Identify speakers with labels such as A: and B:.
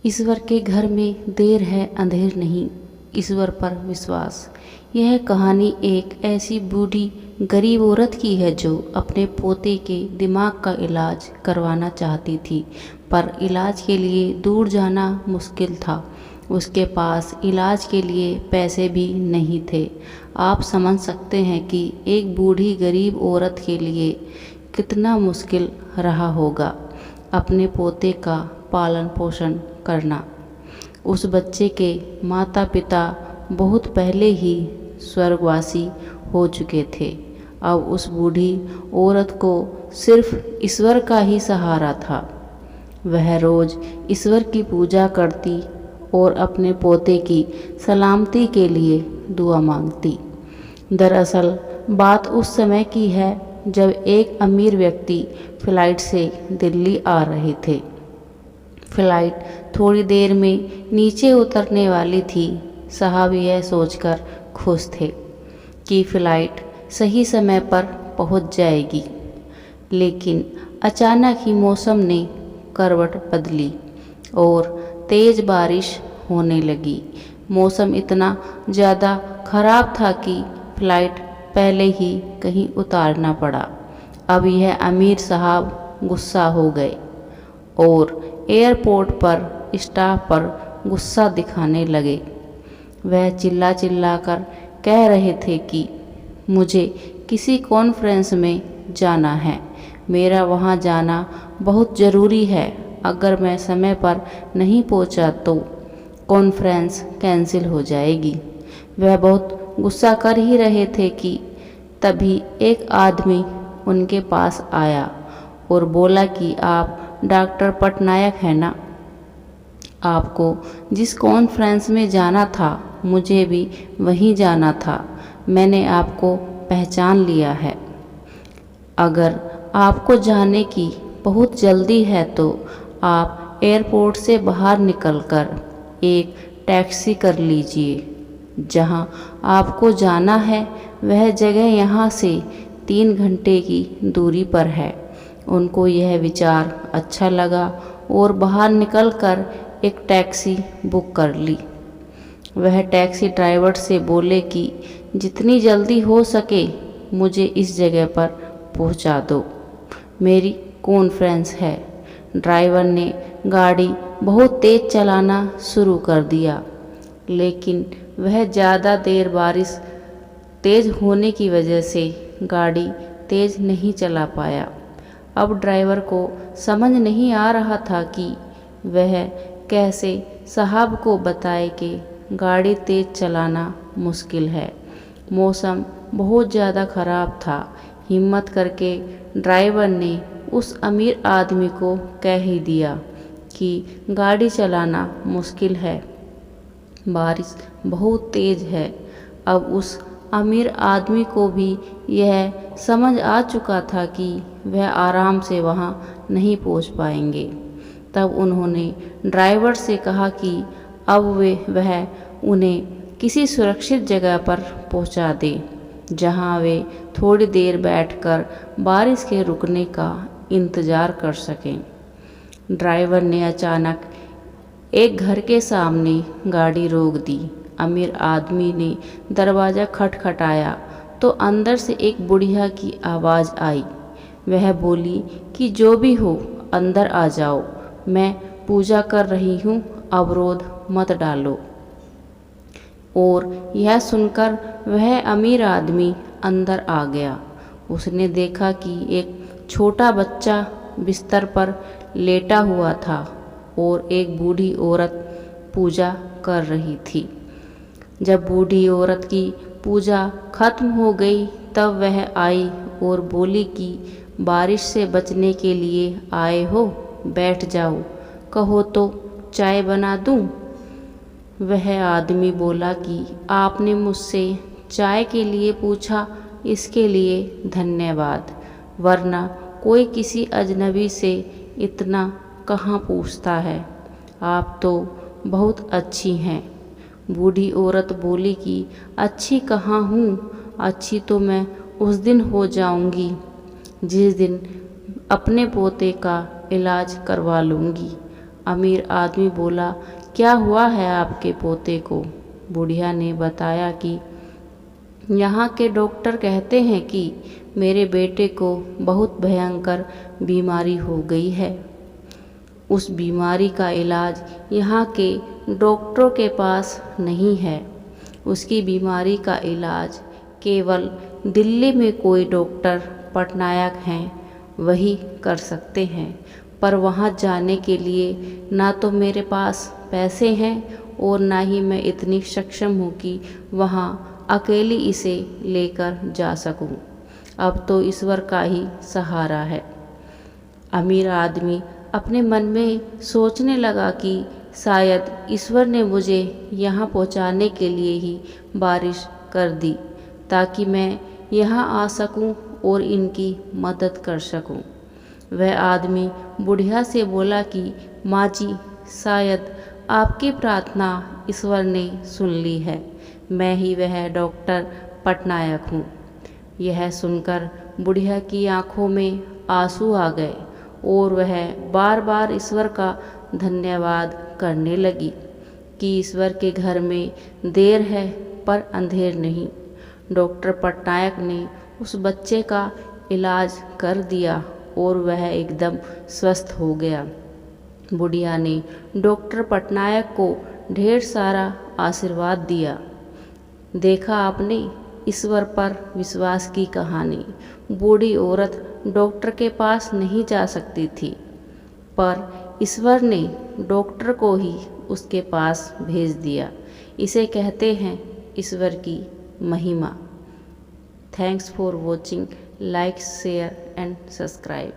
A: ईश्वर के घर में देर है अंधेर नहीं, ईश्वर पर विश्वास। यह कहानी एक ऐसी बूढ़ी गरीब औरत की है जो अपने पोते के दिमाग का इलाज करवाना चाहती थी, पर इलाज के लिए दूर जाना मुश्किल था। उसके पास इलाज के लिए पैसे भी नहीं थे। आप समझ सकते हैं कि एक बूढ़ी गरीब औरत के लिए कितना मुश्किल रहा होगा अपने पोते का पालन पोषण करना। उस बच्चे के माता पिता बहुत पहले ही स्वर्गवासी हो चुके थे। अब उस बूढ़ी औरत को सिर्फ ईश्वर का ही सहारा था। वह रोज ईश्वर की पूजा करती और अपने पोते की सलामती के लिए दुआ मांगती। दरअसल बात उस समय की है जब एक अमीर व्यक्ति फ्लाइट से दिल्ली आ रहे थे। फ्लाइट थोड़ी देर में नीचे उतरने वाली थी। साहब यह सोचकर खुश थे कि फ्लाइट सही समय पर पहुंच जाएगी, लेकिन अचानक ही मौसम ने करवट बदली और तेज़ बारिश होने लगी। मौसम इतना ज़्यादा खराब था कि फ्लाइट पहले ही कहीं उतारना पड़ा। अब यह अमीर साहब गुस्सा हो गए और एयरपोर्ट पर स्टाफ पर गुस्सा दिखाने लगे। वह चिल्ला चिल्ला कर कह रहे थे कि मुझे किसी कॉन्फ्रेंस में जाना है, मेरा वहाँ जाना बहुत ज़रूरी है। अगर मैं समय पर नहीं पहुँचा तो कॉन्फ्रेंस कैंसिल हो जाएगी। वह बहुत गुस्सा कर ही रहे थे कि तभी एक आदमी उनके पास आया और बोला कि आप डॉक्टर पटनायक हैं ना? आपको जिस कॉन्फ्रेंस में जाना था मुझे भी वहीं जाना था। मैंने आपको पहचान लिया है। अगर आपको जाने की बहुत जल्दी है तो आप एयरपोर्ट से बाहर निकलकर एक टैक्सी कर लीजिए। जहां आपको जाना है वह जगह यहां से 3 घंटे की दूरी पर है। उनको यह विचार अच्छा लगा और बाहर निकलकर एक टैक्सी बुक कर ली। वह टैक्सी ड्राइवर से बोले कि जितनी जल्दी हो सके मुझे इस जगह पर पहुंचा दो, मेरी कॉन्फ्रेंस है। ड्राइवर ने गाड़ी बहुत तेज़ चलाना शुरू कर दिया, लेकिन वह ज़्यादा देर बारिश तेज़ होने की वजह से गाड़ी तेज़ नहीं चला पाया। अब ड्राइवर को समझ नहीं आ रहा था कि वह कैसे साहब को बताए कि गाड़ी तेज़ चलाना मुश्किल है। मौसम बहुत ज़्यादा ख़राब था। हिम्मत करके ड्राइवर ने उस अमीर आदमी को कह ही दिया कि गाड़ी चलाना मुश्किल है, बारिश बहुत तेज़ है। अब उस अमीर आदमी को भी यह समझ आ चुका था कि वह आराम से वहाँ नहीं पहुँच पाएंगे। तब उन्होंने ड्राइवर से कहा कि अब वह उन्हें किसी सुरक्षित जगह पर पहुँचा दे, जहाँ वे थोड़ी देर बैठकर बारिश के रुकने का इंतज़ार कर सकें। ड्राइवर ने अचानक एक घर के सामने गाड़ी रोक दी। अमीर आदमी ने दरवाज़ा खटखटाया तो अंदर से एक बुढ़िया की आवाज़ आई। वह बोली कि जो भी हो अंदर आ जाओ, मैं पूजा कर रही हूँ, अवरोध मत डालो। और यह सुनकर वह अमीर आदमी अंदर आ गया। उसने देखा कि एक छोटा बच्चा बिस्तर पर लेटा हुआ था और एक बूढ़ी औरत पूजा कर रही थी। जब बूढ़ी औरत की पूजा खत्म हो गई तब वह आई और बोली कि बारिश से बचने के लिए आए हो, बैठ जाओ, कहो तो चाय बना दूं? वह आदमी बोला कि आपने मुझसे चाय के लिए पूछा, इसके लिए धन्यवाद, वरना कोई किसी अजनबी से इतना कहाँ पूछता है। आप तो बहुत अच्छी हैं। बूढ़ी औरत बोली कि अच्छी कहाँ हूँ, अच्छी तो मैं उस दिन हो जाऊँगी जिस दिन अपने पोते का इलाज करवा लूँगी। अमीर आदमी बोला, क्या हुआ है आपके पोते को? बुढ़िया ने बताया कि यहाँ के डॉक्टर कहते हैं कि मेरे बेटे को बहुत भयंकर बीमारी हो गई है। उस बीमारी का इलाज यहाँ के डॉक्टरों के पास नहीं है। उसकी बीमारी का इलाज केवल दिल्ली में कोई डॉक्टर पटनायक हैं वही कर सकते हैं, पर वहाँ जाने के लिए ना तो मेरे पास पैसे हैं और ना ही मैं इतनी सक्षम हूँ कि वहाँ अकेली इसे लेकर जा सकूँ। अब तो ईश्वर का ही सहारा है। अमीर आदमी अपने मन में सोचने लगा कि शायद ईश्वर ने मुझे यहाँ पहुँचाने के लिए ही बारिश कर दी ताकि मैं यहाँ आ सकूँ और इनकी मदद कर सकूँ। वह आदमी बुढ़िया से बोला कि माँ जी, शायद आपकी प्रार्थना ईश्वर ने सुन ली है। मैं ही वह डॉक्टर पटनायक हूँ। यह सुनकर बुढ़िया की आंखों में आंसू आ गए और वह बार बार ईश्वर का धन्यवाद करने लगी कि ईश्वर के घर में देर है पर अंधेर नहीं। डॉक्टर पटनायक ने उस बच्चे का इलाज कर दिया और वह एकदम स्वस्थ हो गया। बुढ़िया ने डॉक्टर पटनायक को ढेर सारा आशीर्वाद दिया। देखा आपने ईश्वर पर विश्वास की कहानी। बूढ़ी औरत डॉक्टर के पास नहीं जा सकती थी, पर ईश्वर ने डॉक्टर को ही उसके पास भेज दिया। इसे कहते हैं ईश्वर की महिमा। Thanks for watching. Like, share and subscribe.